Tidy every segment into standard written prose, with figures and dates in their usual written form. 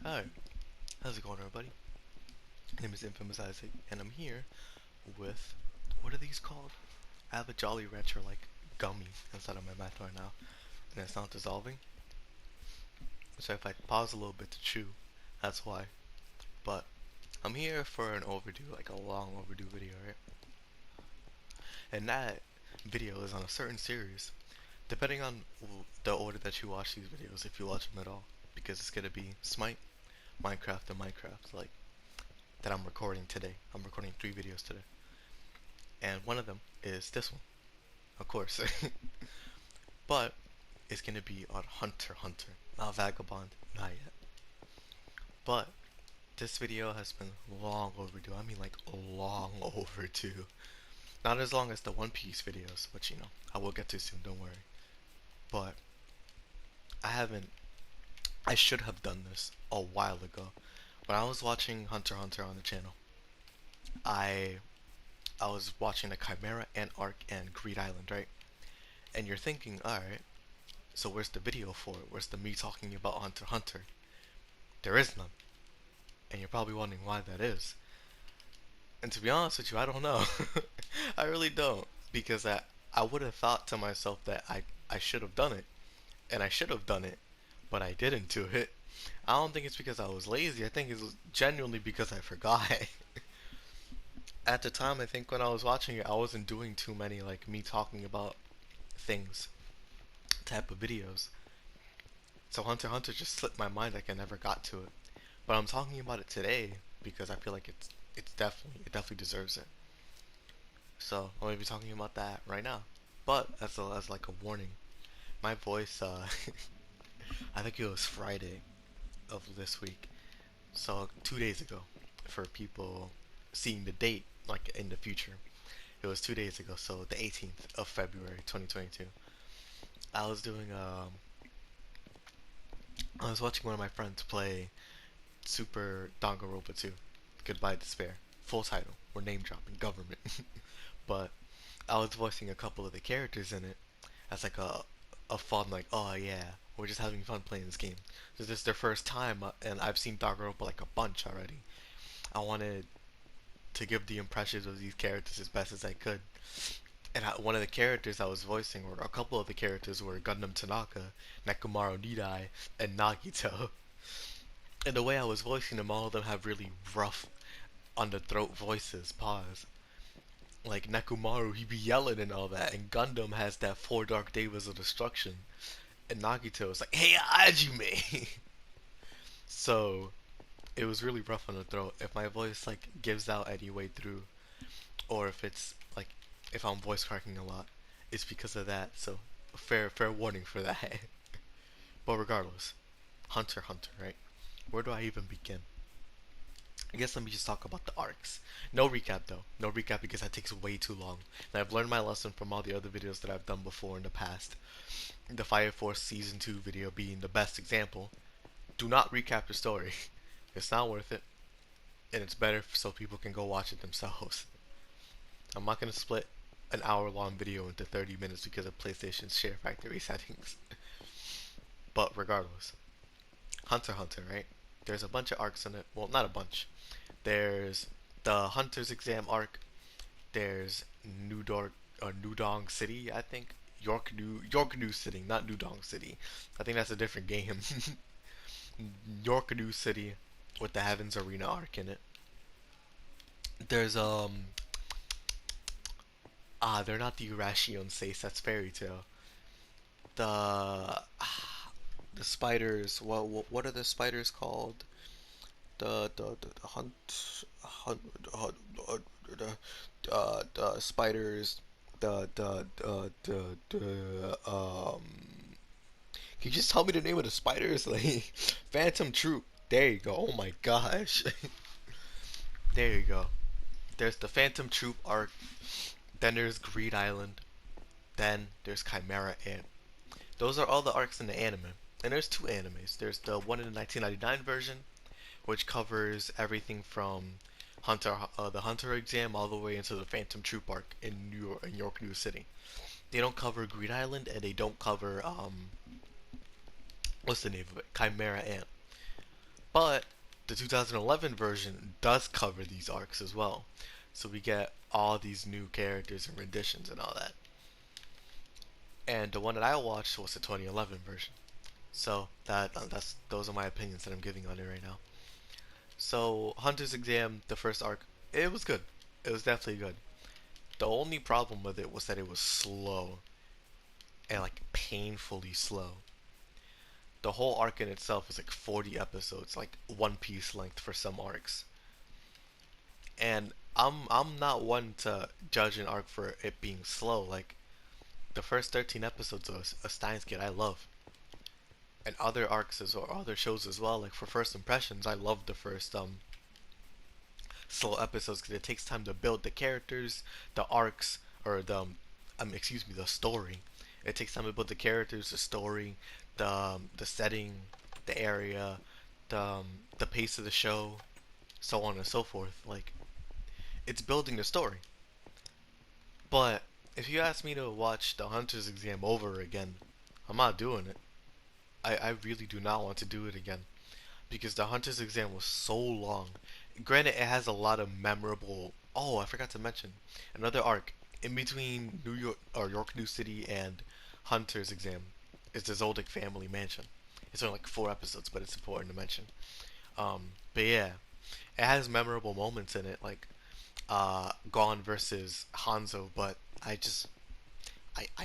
Hi, how's it going, everybody? My name is Infamous Isaac, and I'm here with, what are these called? I have a Jolly Rancher like gummy inside of my mouth right now, and it's not dissolving. So if I pause a little bit to chew, that's why. But I'm here for an overdue, like a long overdue video, right? And that video is on a certain series, depending on the order that you watch these videos, if you watch them at all, because it's gonna be Smite, Minecraft, and Minecraft, like that I'm recording today. I'm recording 3 videos today. And one of them is this one, of course. But it's gonna be on Hunter x Hunter, not Vagabond, not yet. But this video has been long overdue. I mean, like long overdue. Not as long as the One Piece videos, which I will get to soon. Don't worry. But I haven't. I should have done this a while ago. When I was watching Hunter x Hunter on the channel, I I was watching the Chimera and Arc and Greed Island, right? And you're thinking, alright, so where's the video for it? Where's the me talking about Hunter x Hunter? There is none. And you're probably wondering why that is. And to be honest with you, I don't know. I really don't. Because I would have thought to myself that I should have done it. And I should have done it. But I didn't do it. I don't think it's because I was lazy. I think it's genuinely because I forgot. At the time, I think when I was watching it, I wasn't doing too many like me talking about things type of videos. So Hunter x Hunter just slipped my mind like I never got to it. But I'm talking about it today because I feel like it definitely deserves it. So I'm gonna be talking about that right now. But as like a warning, my voice I think it was Friday of this week. So 2 days ago, for people seeing the date like in the future. It was 2 days ago, so the 18th of February 2022. I was doing I was watching one of my friends play Super Danganronpa 2, Goodbye Despair. Full title. We're name dropping government. But I was voicing a couple of the characters in it as like a fun like, oh yeah, we're just having fun playing this game. This is their first time, and I've seen Danganronpa like a bunch already. I wanted to give the impressions of these characters as best as I could. And one of the characters I was voicing, or a couple of the characters, were Gundam Tanaka, Nekomaru Nidai, and Nagito. And the way I was voicing them, all of them have really rough, on the throat voices. Pause. Like Nekomaru, he be yelling and all that, and Gundam has that Four Dark Devas of Destruction, and Nagito is like, "Hey, Ajime." So it was really rough on the throat. If my voice like gives out any way through, or if it's like if I'm voice cracking a lot, it's because of that. So fair warning for that. But regardless, Hunter x Hunter, right? Where do I even begin? I guess let me just talk about the arcs. No recap though. No recap because that takes way too long. And I've learned my lesson from all the other videos that I've done before in the past. The Fire Force Season 2 video being the best example. Do not recap the story. It's not worth it. And it's better so people can go watch it themselves. I'm not going to split an hour long video into 30 minutes because of PlayStation's share factory settings. But regardless, Hunter x Hunter, right? There's a bunch of arcs in it. Well, not a bunch. There's the Hunter's Exam arc. There's Nudong City, I think. York New City, not Nudong City. I think that's a different game. York New City with the Heavens Arena arc in it. There's they're not the Urashion Sace, that's Fairy Tail. The the spiders. What are the spiders called? The the spiders. The Can you just tell me the name of the spiders? Like Phantom Troop. There you go. Oh my gosh. There you go. There's the Phantom Troop arc. Then there's Greed Island. Then there's Chimera Ant. Those are all the arcs in the anime. And there's two animes. There's the one in the 1999 version, which covers everything from the Hunter exam all the way into the Phantom Troop arc in York New City. They don't cover Greed Island, and they don't cover what's the name of it? Chimera Ant. But the 2011 version does cover these arcs as well. So we get all these new characters and renditions and all that. And the one that I watched was the 2011 version. So that's those are my opinions that I'm giving on it right now. So Hunter's Exam, the first arc, it was good. It was definitely good. The only problem with it was that it was slow and like painfully slow. The whole arc in itself was like 40 episodes, like One Piece length for some arcs. And I'm not one to judge an arc for it being slow. Like the first 13 episodes of A Steins Gate I love. And other arcs or other shows as well. Like for first impressions, I love the first slow episodes because it takes time to build the characters, the arcs, or excuse me, the story. It takes time to build the characters, the story, the setting, the area, the pace of the show, so on and so forth. Like it's building the story. But if you ask me to watch The Hunter's Exam over again, I'm not doing it. I really do not want to do it again because The Hunter's Exam was so long. Granted, it has a lot of memorable. Oh, I forgot to mention another arc in between New York or York New City and Hunter's Exam is the Zoltek Family Mansion. It's only like 4 episodes, but it's important to mention. But yeah, it has memorable moments in it, like Gon versus Hanzo. But I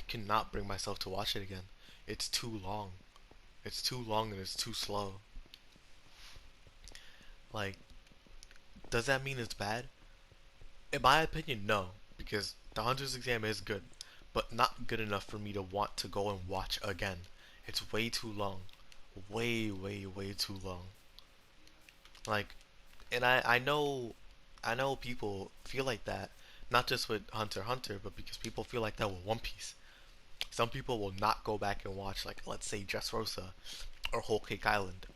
cannot bring myself to watch it again. It's too long. It's too long and it's too slow. Like, does that mean it's bad? In my opinion, no, because the Hunter's Exam is good, but not good enough for me to want to go and watch again. It's way too long. Way, way, way too long. Like, and I know people feel like that, not just with Hunter x Hunter, but because people feel like that with One Piece. Some people will not go back and watch, like, let's say Dressrosa, or Whole Cake Island,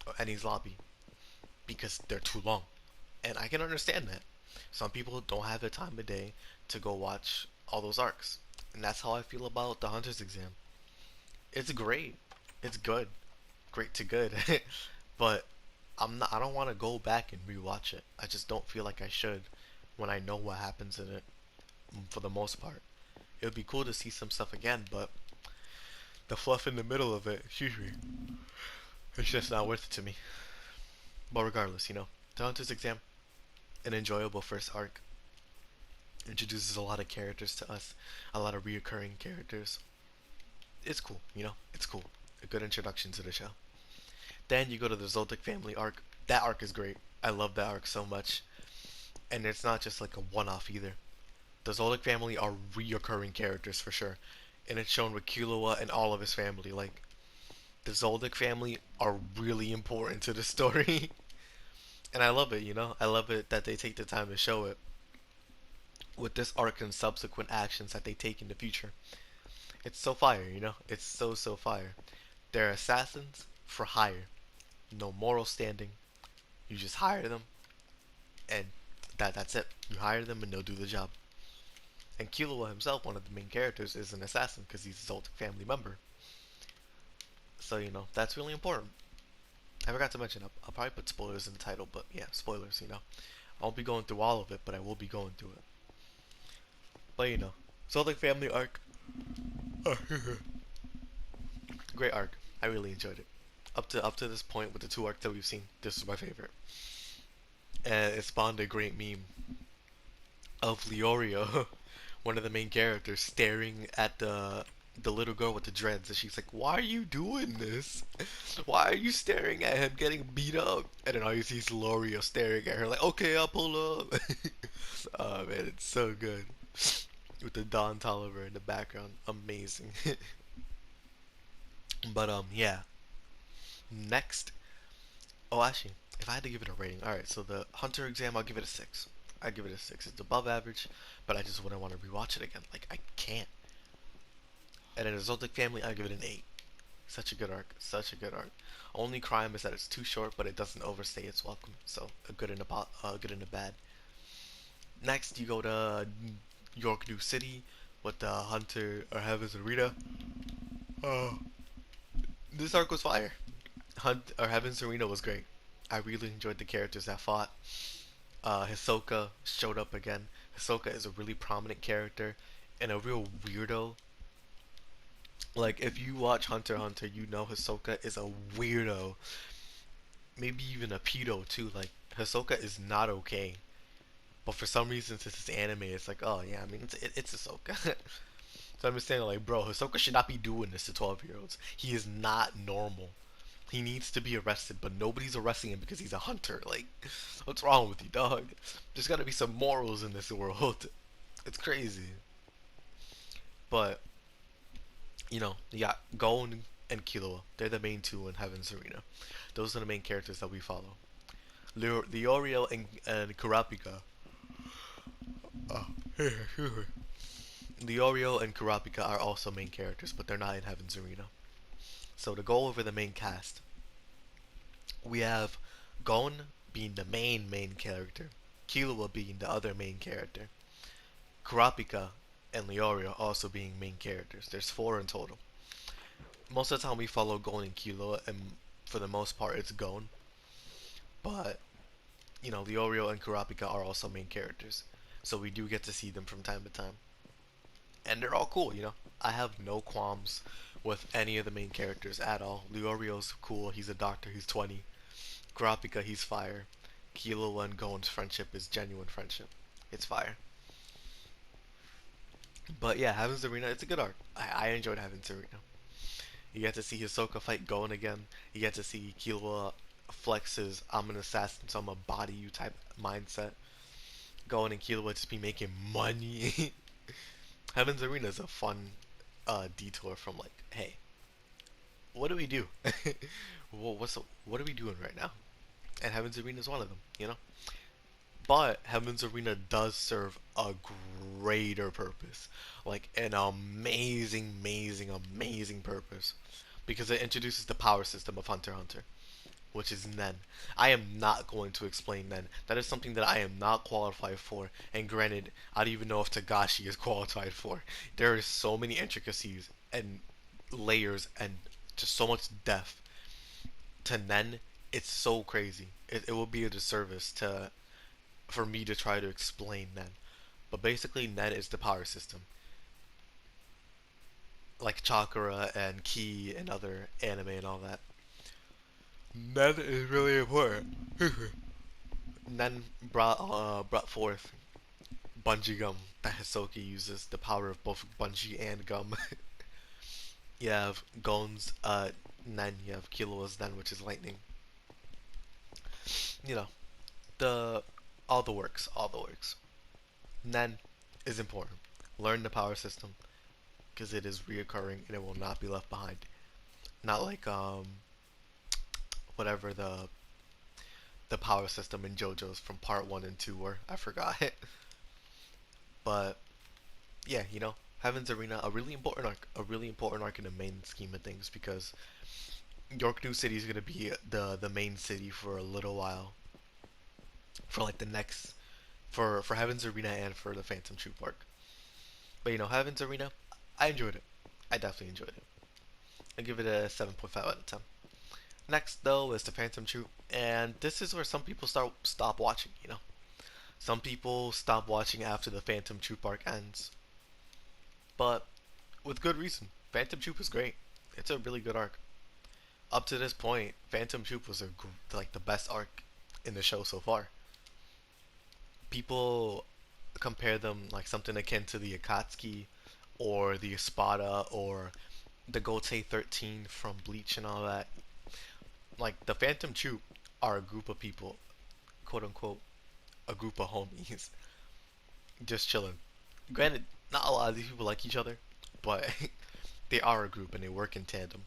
or Enies Lobby, because they're too long. And I can understand that. Some people don't have the time of day to go watch all those arcs. And that's how I feel about the Hunter's Exam. It's great. It's good. Great to good. But I don't want to go back and rewatch it. I just don't feel like I should when I know what happens in it for the most part. It would be cool to see some stuff again, but the fluff in the middle of it, excuse me, it's just not worth it to me. But regardless, the Hunter's Exam, an enjoyable first arc. Introduces a lot of characters to us, a lot of reoccurring characters. It's cool, it's cool. A good introduction to the show. Then you go to the Zoltek Family Arc. That arc is great. I love that arc so much. And it's not just like a one-off either. The Zoltek family are reoccurring characters for sure. And it's shown with Killua and all of his family. Like, the Zoltek family are really important to the story. And I love it, I love it that they take the time to show it with this arc and subsequent actions that they take in the future. It's so fire, It's so, so fire. They're assassins for hire. No moral standing. You just hire them, and that's it. You hire them and they'll do the job. And Killua himself, one of the main characters, is an assassin because he's a Zoltek family member. So, that's really important. I forgot to mention, I'll probably put spoilers in the title, but yeah, spoilers, I won't be going through all of it, but I will be going through it. But, Zoltek Family Arc. Great arc. I really enjoyed it. Up to this point with the 2 arcs that we've seen, this is my favorite. And it spawned a great meme of Leorio, one of the main characters, staring at the little girl with the dreads, and she's like, "Why are you doing this? Why are you staring at him getting beat up?" And then all you see is Leorio staring at her like, "Okay, I'll pull up." Oh man, it's so good. With the Don Tolliver in the background, amazing. But yeah. Next, oh actually, if I had to give it a rating, all right. So the Hunter Exam, I'll give it a 6. I give it a 6. It's above average, but I just wouldn't want to rewatch it again. Like I can't. And then the Zoltek Family, I give it an 8. Such a good arc. Such a good arc. Only crime is that it's too short, but it doesn't overstay its welcome. So a good and a bad. Next, you go to York New City with the Hunter or Heaven's Arena. Oh, this arc was fire. Hunt or Heaven's Arena was great. I really enjoyed the characters that fought. Hisoka showed up again. Hisoka is a really prominent character and a real weirdo. Like, if you watch Hunter x Hunter, you know Hisoka is a weirdo. Maybe even a pedo, too. Like, Hisoka is not okay. But for some reason, since it's anime, it's like, oh, yeah, I mean, it's Hisoka. So I'm just saying, like, bro, Hisoka should not be doing this to 12-year-olds. He is not normal. He needs to be arrested, but nobody's arresting him because he's a hunter. Like, what's wrong with you, dog? There's gotta be some morals in this world. It's crazy. But, you got Gon and Killua. They're the main two in Heaven's Arena. Those are the main characters that we follow. Leorio and Kurapika. Oh, Leorio and Kurapika are also main characters, but they're not in Heaven's Arena. So to go over the main cast, we have Gon being the main character, Killua being the other main character, Kurapika and Leorio also being main characters. There's four in total. Most of the time we follow Gon and Killua, and for the most part it's Gon. But Leorio and Kurapika are also main characters, so we do get to see them from time to time, and they're all cool. I have no qualms with any of the main characters at all. Leorio's cool. He's a doctor. He's 20. Kurapika, he's fire. Killua and Gon's friendship is genuine friendship. It's fire. But yeah, Heaven's Arena, it's a good arc. I enjoyed Heaven's Arena. You get to see Hisoka fight Gon again. You get to see Killua flex his I'm an assassin, so I'm a body you type mindset. Gon and Killua just be making money. Heaven's Arena is a fun detour from like, hey, what do we do? well, what are we doing right now? And Heaven's Arena is one of them. But Heaven's Arena does serve a greater purpose. Like an amazing purpose. Because it introduces the power system of Hunter x Hunter, which is Nen. I am not going to explain Nen. That is something that I am not qualified for. And granted, I don't even know if Tagashi is qualified for. There is so many intricacies and layers and just so much depth to Nen. It's so crazy. It will be a disservice for me to try to explain Nen. But basically, Nen is the power system. Like Chakra and Ki and other anime and all that. Nen is really important. Nen brought forth Bungee Gum that Hisoka uses, the power of both Bungee and Gum. You have Gon's Nen, you have Killua's Nen, which is lightning. You know, the all the works. Nen is important. Learn the power system because it is reoccurring and it will not be left behind. Not like whatever the power system in JoJo's from part 1 and 2 were. I forgot it. But yeah, Heaven's Arena, a really important arc in the main scheme of things, because York New City is gonna be the main city for a little while. For like the next for Heaven's Arena and for the Phantom Troop arc. But Heaven's Arena, I enjoyed it. I definitely enjoyed it. I give it a 7.5 out of 10. Next though is the Phantom Troop, and this is where some people stop watching. Some people stop watching after the Phantom Troop arc ends, but with good reason. Phantom Troop is great. It's a really good arc. Up to this point, Phantom Troop was like the best arc in the show so far. People compare them like something akin to the Akatsuki or the Espada or the Gotei 13 from Bleach and all that. Like, the Phantom Troop are a group of people, quote unquote, a group of homies, just chilling. Granted, not a lot of these people like each other, but they are a group and they work in tandem.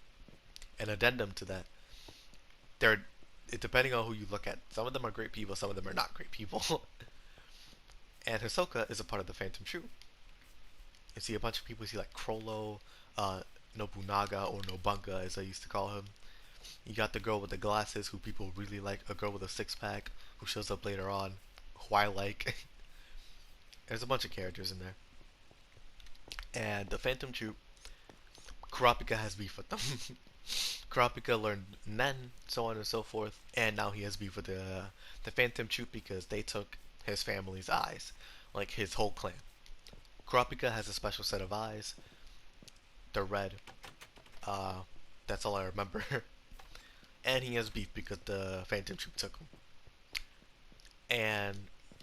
An addendum to that, they're depending on who you look at. Some of them are great people, some of them are not great people. And Hisoka is a part of the Phantom Troop. You see a bunch of people. You see like Crollo, Nobunaga, or Nobunga as I used to call him. You got the girl with the glasses who people really like, a girl with a six-pack who shows up later on, who I like. There's a bunch of characters in there. And the Phantom Troop, Kurapika has beef with them. Kurapika learned Nen, so on and so forth, and now he has beef with the Phantom Troop because they took his family's eyes, like his whole clan. Kurapika has a special set of eyes. They're red. Uh, that's all I remember. And he has beef because the Phantom Troop took him. And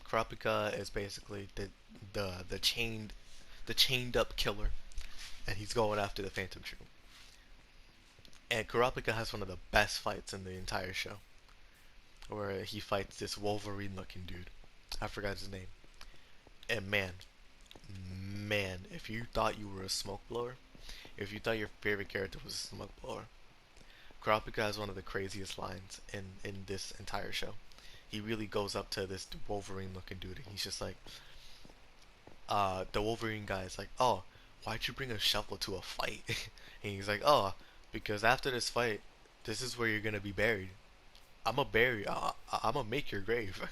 Kurapika is basically the chained up killer, and he's going after the Phantom Troop. And Kurapika has one of the best fights in the entire show, where he fights this Wolverine-looking dude. I forgot his name. And man, if you thought you were a smoke blower, if you thought your favorite character was a smoke blower, Kurapika has one of the craziest lines in this entire show. He really goes up to this Wolverine-looking dude, and he's just like, the Wolverine guy is like, "Oh, why'd you bring a shovel to a fight?" And he's like, "Oh, because after this fight, this is where you're gonna be buried. I'm gonna make your grave.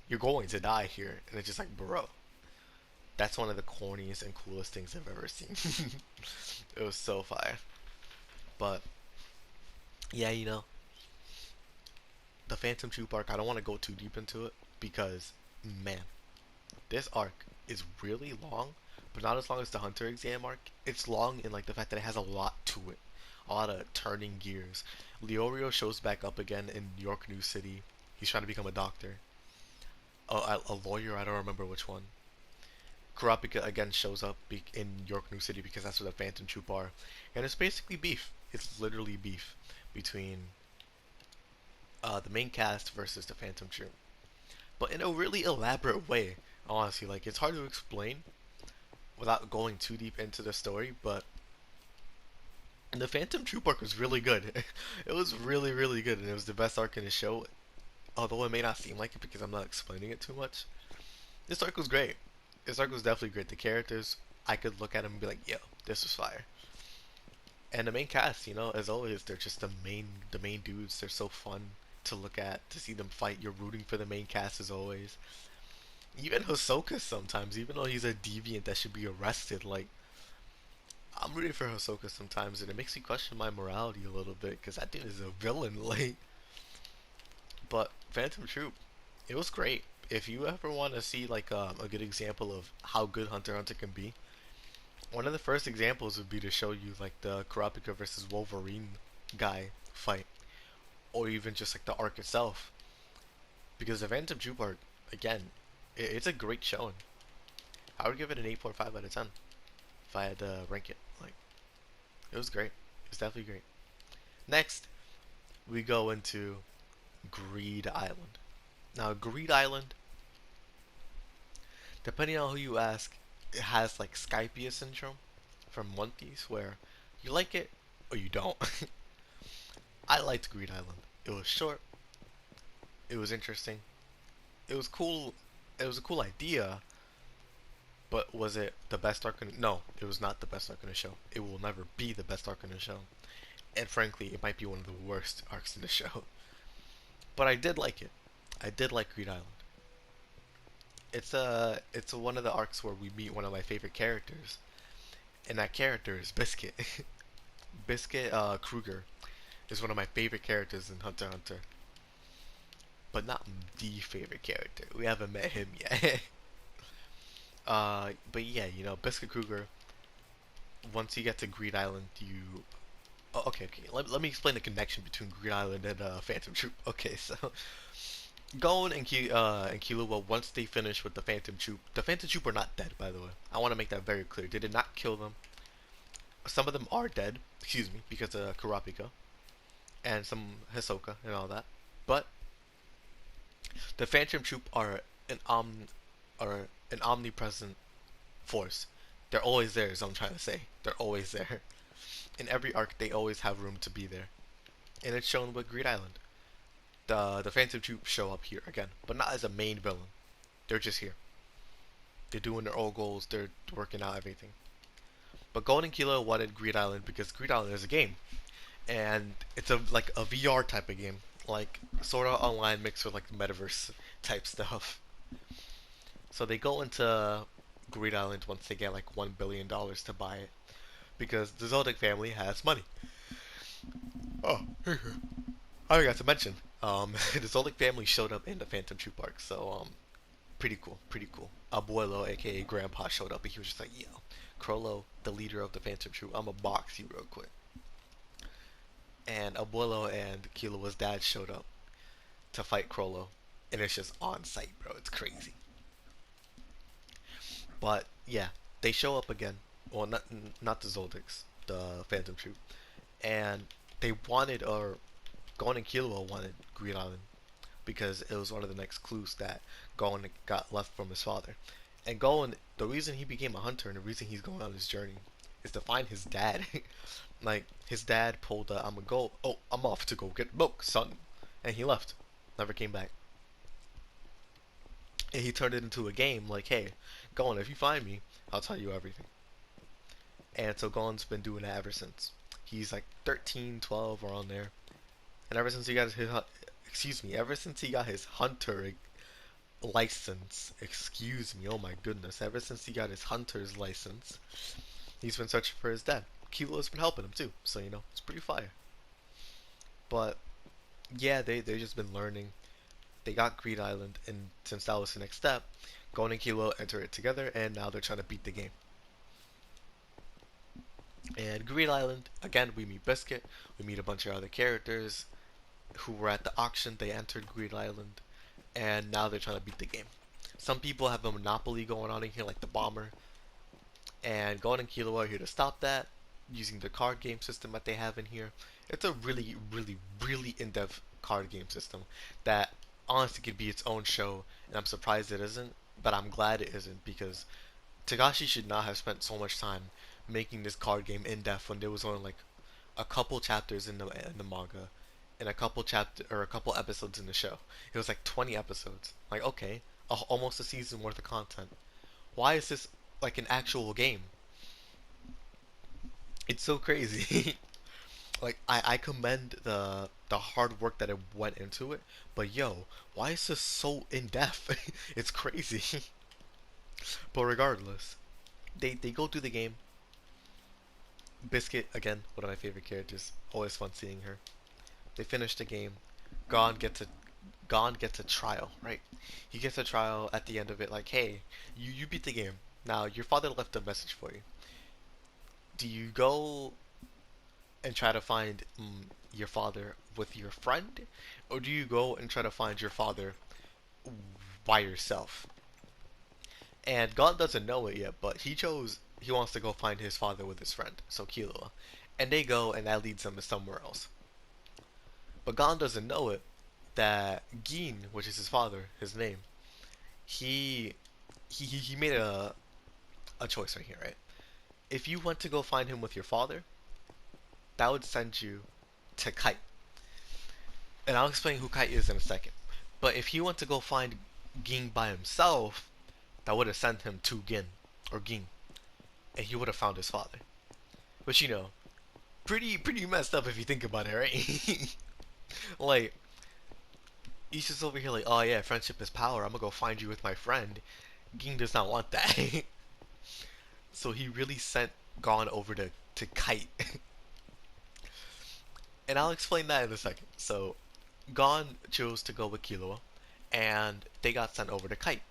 You're going to die here." And it's just like, bro, that's one of the corniest and coolest things I've ever seen. It was so fire. But yeah, the Phantom Troop arc. I don't want to go too deep into it because, man, this arc is really long, but not as long as the Hunter exam arc. It's long in like the fact that it has a lot to it, a lot of turning gears. Leorio shows back up again in York New City. He's trying to become a doctor. A lawyer, I don't remember which one. Kurapika again shows up in York New City because that's where the Phantom Troop are, and it's basically beef. It's literally beef between the main cast versus the Phantom Troop, but in a really elaborate way. Honestly, like it's hard to explain without going too deep into the story, but the Phantom Troop arc was really good. It was really, really good, and it was the best arc in the show. Although it may not seem like it because I'm not explaining it too much. This arc was great. This arc was definitely great. The characters, I could look at them and be like, "Yo, this was fire." And the main cast, as always, they're just the main dudes. They're so fun to look at, to see them fight. You're rooting for the main cast as always. Even Hisoka sometimes, even though he's a deviant that should be arrested, like I'm rooting for Hisoka sometimes, and it makes me question my morality a little bit because that dude is a villain. Like, but Phantom Troop, it was great. If you ever want to see like a good example of how good Hunter x Hunter can be, one of the first examples would be to show you like the Kurapika versus Wolverine guy fight, or even just like the arc itself. Because the Phantom Troop arc, again, it's a great showing. I would give it an 8.5 out of 10 if I had to rank it. Like, it was great. It was definitely great. Next, we go into Greed Island. Now, Greed Island, depending on who you ask, it has like Skypiea syndrome from One Piece, where you like it or you don't. I liked Greed Island. It was short. It was interesting. It was cool. It was a cool idea, but was it the best arc in? No, it was not the best arc in the show. It will never be the best arc in the show, and frankly, it might be one of the worst arcs in the show. But I did like it. I did like Greed Island. It's one of the arcs where we meet one of my favorite characters, and that character is Biscuit. Biscuit Kruger is one of my favorite characters in Hunter x Hunter, but not the favorite character. We haven't met him yet. But yeah, Biscuit Kruger. Once you get to Greed Island, you. Oh, okay. Let me explain the connection between Greed Island and Phantom Troop. Okay, so Gon and Killua, once they finish with the Phantom Troop are not dead, by the way. I want to make that very clear. They did not kill them. Some of them are dead, excuse me, because of Kurapika and some Hisoka and all that. But the Phantom Troop are an omnipresent force. They're always there, is what I'm trying to say. They're always there. In every arc, they always have room to be there. And it's shown with Greed Island. The Phantom Troop show up here again, but not as a main villain. They're just here. They're doing their old goals. They're working out everything. But Golden Kilo wanted Greed Island because Greed Island is a game, and it's like a VR type of game, like sort of online mixed with like metaverse type stuff. So they go into Greed Island once they get like $1 billion to buy it because the Zoltek family has money. Oh, I forgot to mention. The Zoltek family showed up in the Phantom Troop arc, so pretty cool, pretty cool. Abuelo, aka Grandpa, showed up, and he was just like, "Yo, Crollo, the leader of the Phantom Troop, I'm gonna box you real quick." And Abuelo and Kilowa's dad showed up to fight Crollo, and it's just on site, bro. It's crazy. But yeah, they show up again. Well, not the Zoldyks, the Phantom Troop, and they wanted, or Gon and Killua wanted Green Island because it was one of the next clues that Gon got left from his father. And Gon, the reason he became a hunter and the reason he's going on his journey is to find his dad. Like his dad pulled a, "I'm gonna go. Oh, I'm off to go get milk, son," and he left, never came back. And he turned it into a game. Like, "Hey, Gon, if you find me, I'll tell you everything." And so Gon's been doing that ever since. He's like 13, 12, around there. And ever since he got his, excuse me, ever since he got his hunter license, excuse me, oh my goodness, ever since he got his hunter's license, he's been searching for his dad. Kilo's been helping him too, so it's pretty fire. But yeah, they just been learning. They got Greed Island, and since that was the next step, Gon and Kilo enter it together, and now they're trying to beat the game. And Greed Island, again, we meet Biscuit, we meet a bunch of other characters who were at the auction. They entered Greed Island, and now they're trying to beat the game. Some people have a monopoly going on in here, like the bomber, and Gon and Kilo are here to stop that using the card game system that they have in here. It's a really, really, really in-depth card game system that honestly could be its own show, and I'm surprised it isn't, but I'm glad it isn't because Tagashi should not have spent so much time making this card game in-depth when there was only like a couple chapters in the manga and a couple episodes in the show. It was like 20 episodes. Like, okay, almost a season worth of content. Why is this like an actual game? It's so crazy. Like I commend the hard work that it went into it, but yo, why is this so in depth? It's crazy. But regardless, they go through the game. Biscuit again, one of my favorite characters. Always fun seeing her. They finish the game. Gon gets a Gon gets a trial, right? He gets a trial at the end of it, like, "Hey, you beat the game. Now your father left a message for you. Do you go and try to find your father with your friend, or do you go and try to find your father by yourself?" And God doesn't know it yet, but he wants to go find his father with his friend, so Killua. And they go, and that leads them to somewhere else. But Gon doesn't know it that Gin, which is his father, his name, he he made a choice right here, right? If you went to go find him with your father, that would send you to Kite. And I'll explain who Kite is in a second. But if he went to go find Ging by himself, that would have sent him to Gin, or Ging, and he would have found his father. Which pretty messed up if you think about it, right? Like, he's just over here like, "Oh yeah, friendship is power. I'm gonna go find you with my friend." Ging does not want that. So he really sent Gon over to Kite. And I'll explain that in a second. So Gon chose to go with Killua, and they got sent over to Kite.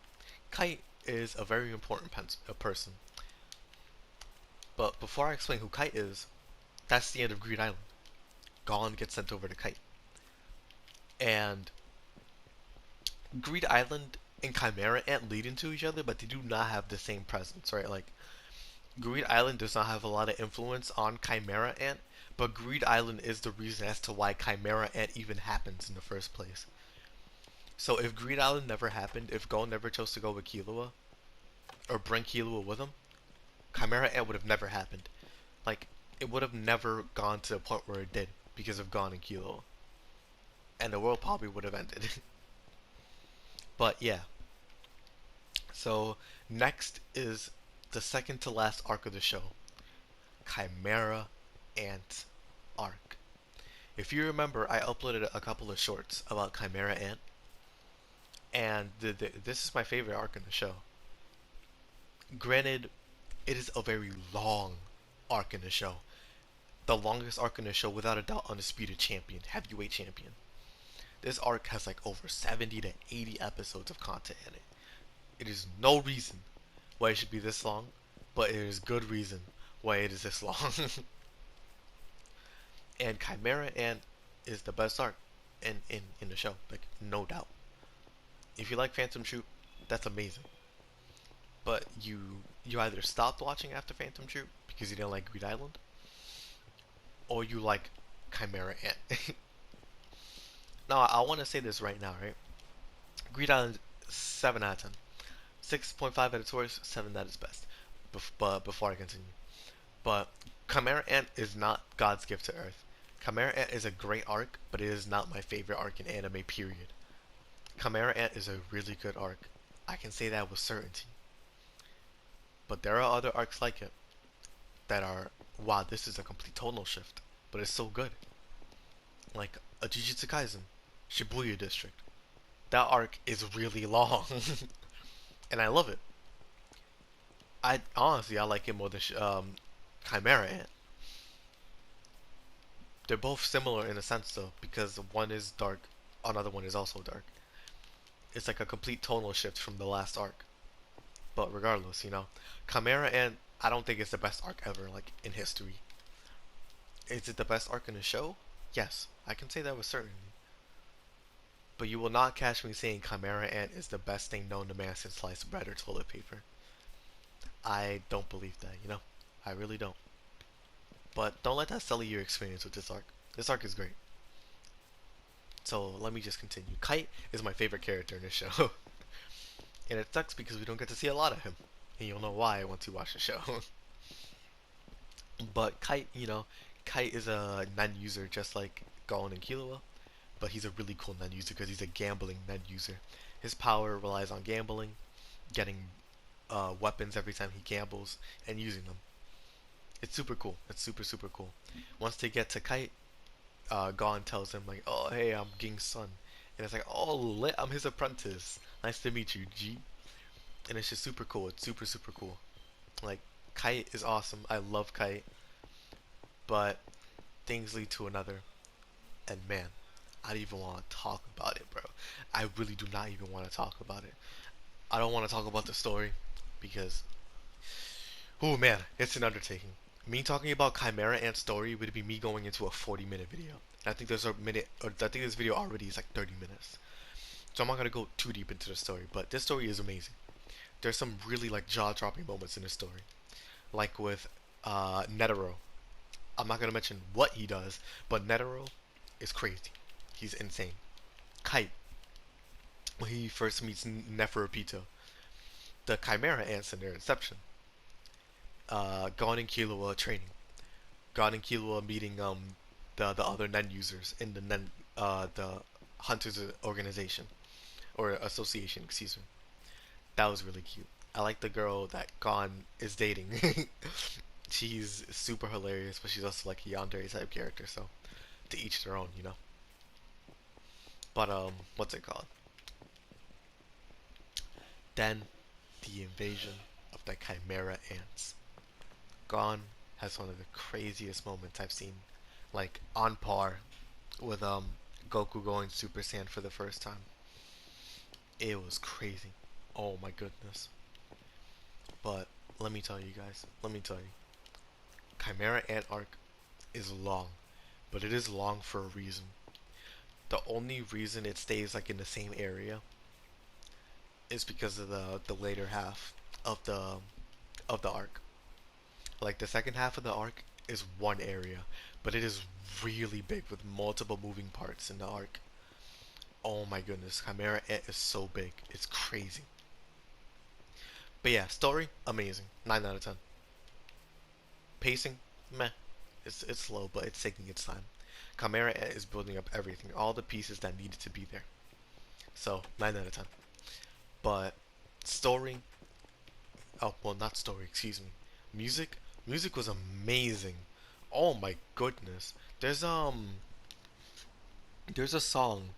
Kite is a very important person. But before I explain who Kite is, that's the end of Green Island. Gon gets sent over to Kite. And Greed Island and Chimera Ant lead into each other, but they do not have the same presence, right? Like, Greed Island does not have a lot of influence on Chimera Ant, but Greed Island is the reason as to why Chimera Ant even happens in the first place. So if Greed Island never happened, if Gon never chose to go with Killua, or bring Killua with him, Chimera Ant would have never happened. Like, it would have never gone to the point where it did because of Gon and Killua. And the world probably would have ended. But yeah. So next is the second to last arc of the show, Chimera Ant arc. If you remember, I uploaded a couple of shorts about Chimera Ant, and this is my favorite arc in the show. Granted, it is a very long arc in the show. the longest arc in the show, without a doubt, undisputed champion, heavyweight champion. This arc has like over 70 to 80 episodes of content in it. It is no reason why it should be this long, but it is good reason why it is this long. And Chimera Ant is the best arc in the show, like no doubt. If you like Phantom Troop, that's amazing. But you either stopped watching after Phantom Troop because you didn't like Greed Island, or you like Chimera Ant. Now I want to say this right now, right? Greed Island 7 out of 10, 6.5 at its worst, 7 at its best. But before I continue, but Chimera Ant is not God's gift to Earth. Chimera Ant is a great arc, but it is not my favorite arc in anime. Period. Chimera Ant is a really good arc. I can say that with certainty. But there are other arcs like it that are, wow, this is a complete tonal shift, but it's so good. Like a Jujutsu Kaisen, Shibuya District. That arc is really long, and I love it. I honestly I like it more than Chimera Ant. They're both similar in a sense though, because one is dark, another one is also dark. It's like a complete tonal shift from the last arc. But regardless, Chimera Ant, I don't think it's the best arc ever, like in history. Is it the best arc in the show? Yes, I can say that with certainty. But you will not catch me saying Chimera Ant is the best thing known to man since sliced bread or toilet paper. I don't believe that. I really don't. But don't let that sully your experience with this arc. This arc is great. So let me just continue. Kite is my favorite character in this show. And it sucks because we don't get to see a lot of him. And you'll know why once you watch the show. But Kite, Kite is a non-user just like Gon and Killua. But he's a really cool non-user because he's a gambling non-user. His power relies on gambling, getting weapons every time he gambles, and using them. It's super cool. It's super, super cool. Once they get to Kite, Gon tells him like, "Oh, hey, I'm Ging's son," and it's like, "Oh, lit, I'm his apprentice. Nice to meet you, G." And it's just super cool. It's super, super cool. Like, Kite is awesome. I love Kite, but things lead to another, and man, I don't even want to talk about it, bro. I really do not even want to talk about it. I don't want to talk about the story because, oh man, it's an undertaking. Me talking about Chimera Ant's story would be me going into a 40-minute video. And I think there's a minute, or I think this video already is like 30 minutes. So I'm not gonna go too deep into the story, but this story is amazing. There's some really like jaw-dropping moments in this story, like with Netero. I'm not gonna mention what he does, but Netero is crazy. He's insane. Kite, when he first meets Neferupito, the Chimera Ants in their inception. Gon and Killua training. Gon and Killua meeting the other Nen users in the Hunters organization or association, excuse me. That was really cute. I like the girl that Gon is dating. She's super hilarious, but she's also like a yandere type character, so to each their own. But what's it called? Then the invasion of the Chimera Ants. Gon has one of the craziest moments I've seen, like on par with Goku going Super Saiyan for the first time. It was crazy. Oh my goodness. But let me tell you guys, let me tell you. Chimera Ant arc is long, but it is long for a reason. The only reason it stays like in the same area is because of the later half of the arc. Like the second half of the arc is one area, but it is really big with multiple moving parts in the arc. Oh my goodness, Chimera Ant is so big. It's crazy. But yeah, story, amazing. 9 out of 10. Pacing, meh. It's slow, but it's taking its time. Chimera Ant is building up everything, all the pieces that needed to be there. So, 9 out of 10. But story, oh, well, not story, excuse me. Music was amazing. Oh my goodness. There's a song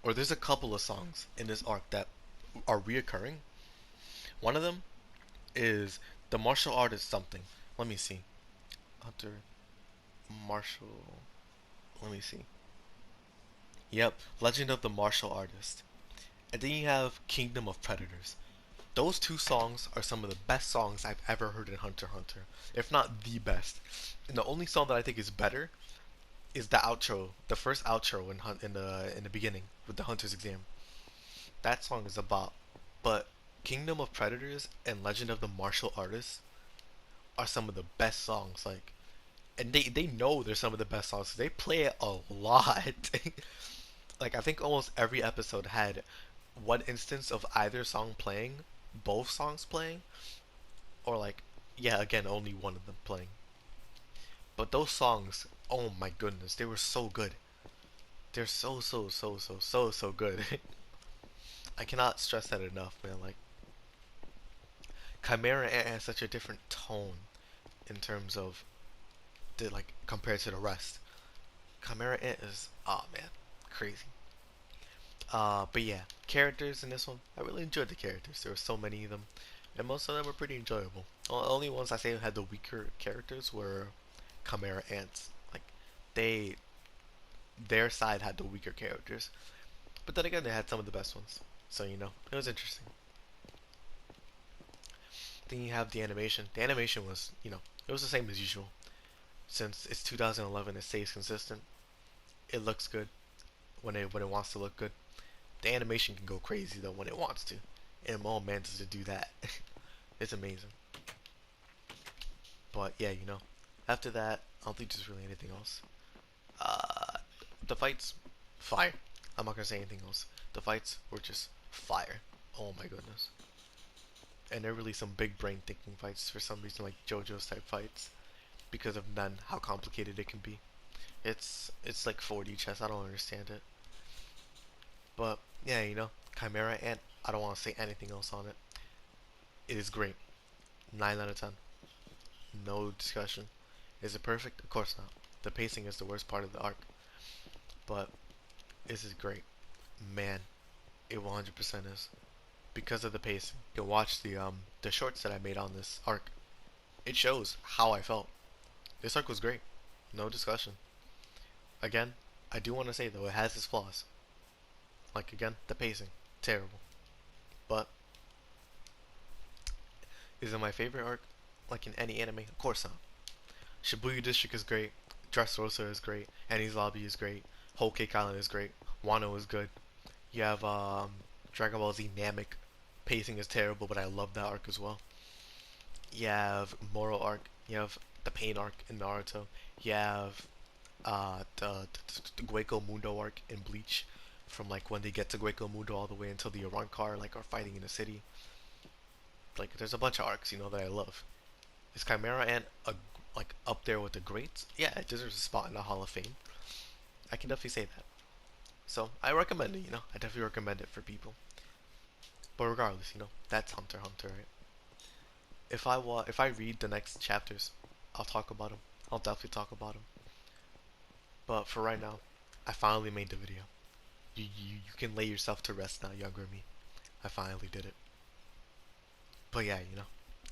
or there's a couple of songs in this arc that are reoccurring. One of them is the martial artist something. Let me see. Hunter Martial. Let me see. Yep, Legend of the Martial Artist. And then you have Kingdom of Predators. Those two songs are some of the best songs I've ever heard in Hunter x Hunter, if not the best. And the only song that I think is better is the outro, the first outro in the beginning with the Hunter's exam. That song is a bop. But Kingdom of Predators and Legend of the Martial Artist are some of the best songs. Like, and they know they're some of the best songs. They play it a lot. Like I think almost every episode had one instance of either song playing, both songs playing, or like yeah, again only one of them playing. But those songs, oh my goodness, they were so good. They're so good. I cannot stress that enough, man. Like Chimera Ant has such a different tone in terms of like compared to the rest. Chimera Ant is oh man, crazy. But yeah, characters in this one, I really enjoyed the characters. There were so many of them, and most of them were pretty enjoyable. Only ones I say had the weaker characters were Chimera Ants. Like they, their side had the weaker characters, but then again, they had some of the best ones. So you know, it was interesting. Then you have the animation. The animation was, you know, it was the same as usual. Since it's 2011, it stays consistent. It looks good when it wants to look good. The animation can go crazy though when it wants to, and all manages to do that. It's amazing. But yeah, you know, after that, I don't think there's really anything else. Uh, the fights, fire. I'm not gonna say anything else. The fights were just fire. Oh my goodness. And they're really some big brain thinking fights for some reason, like JoJo's type fights, because of then how complicated it can be. It's like 4D chess. I don't understand it. But yeah, you know, Chimera Ant. I don't want to say anything else on it. It is great. 9 out of 10. No discussion. Is it perfect? Of course not. The pacing is the worst part of the arc. But this is great. Man, it 100% is. Because of the pacing. You can watch the shorts that I made on this arc. It shows how I felt. This arc was great. No discussion. Again, I do want to say though, it has its flaws. Like again, the pacing. Terrible. But is it my favorite arc? Like in any anime? Of course not. Shibuya District is great. Dressrosa is great. Annie's Lobby is great. Whole Cake Island is great. Wano is good. You have Dragon Ball Z Namek. Pacing is terrible, but I love that arc as well. You have Moral arc. You have the Pain arc in Naruto. You have the Gueco Mundo arc in Bleach. From like when they get to Gueco Mundo all the way until the Arrancar like are fighting in the city. Like there's a bunch of arcs, you know, that I love. Is Chimera Ant like up there with the greats? Yeah, it deserves a spot in the Hall of Fame. I can definitely say that. So I recommend it. You know, I definitely recommend it for people. But regardless, you know, that's Hunter x Hunter, right? If I read the next chapters, I'll talk about them. I'll definitely talk about them. But for right now, I finally made the video. You can lay yourself to rest now, younger me. I finally did it. But yeah, you know,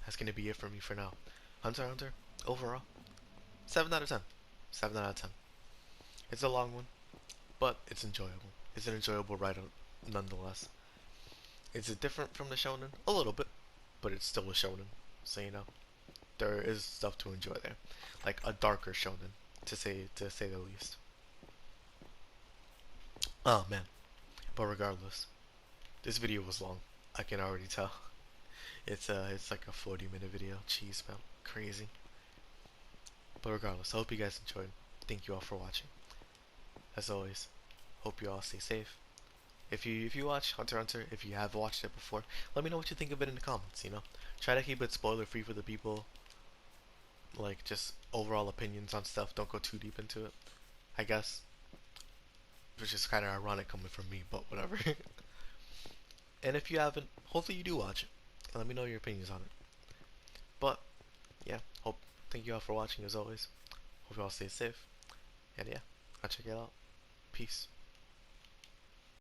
that's gonna be it for me for now. Hunter x Hunter, overall, 7 out of 10. 7 out of 10. It's a long one, but it's enjoyable. It's an enjoyable ride nonetheless. Is it different from the shonen? A little bit, but it's still a shonen. So you know, there is stuff to enjoy there, like a darker shonen, to say the least. Oh man, but regardless, this video was long. I can already tell. It's like a 40-minute video. Jeez, man, crazy. But regardless, I hope you guys enjoyed. Thank you all for watching. As always, hope you all stay safe. If you watch Hunter x Hunter, if you have watched it before, let me know what you think of it in the comments. You know, try to keep it spoiler free for the people. Like just overall opinions on stuff. Don't go too deep into it. I guess, which is kind of ironic coming from me, but whatever. And if you haven't, hopefully you do watch it. And let me know your opinions on it. But yeah, thank you all for watching as always. Hope you all stay safe. And yeah, I'll check it out. Peace.